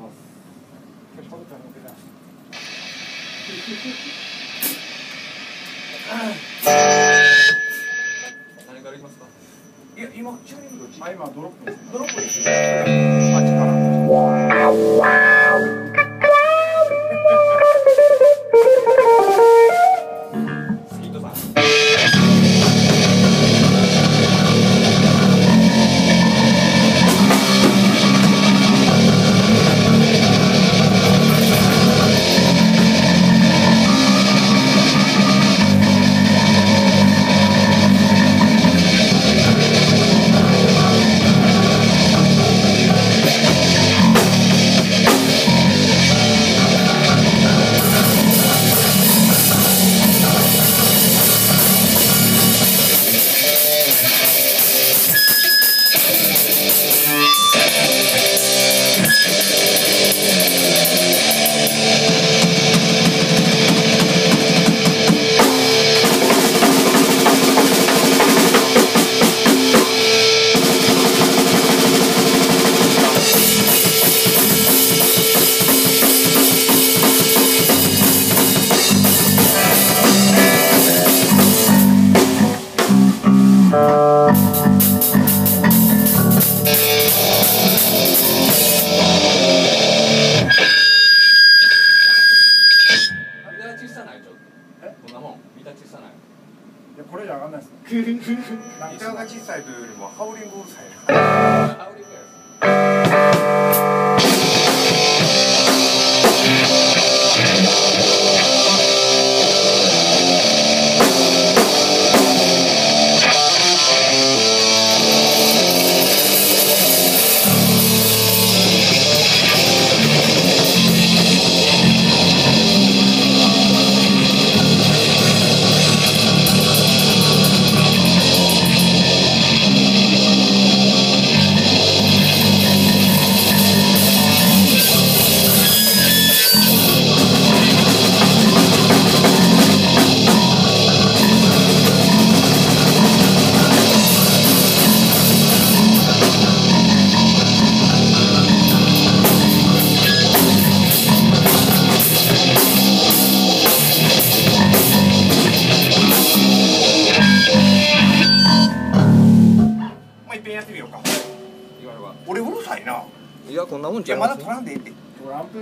何からいきますか。いや、今チューニングどっち？今ドロップです。ドロップです。8から。スキットさん。これじゃ上がんないです。ギターが小さいというよりもハウリングうるさいな。ハウリングやつ。やってみようか。今のは。俺うるさいな。いや、こんなもんいや、ちゃいます。まだ取らんでいいって。トランプ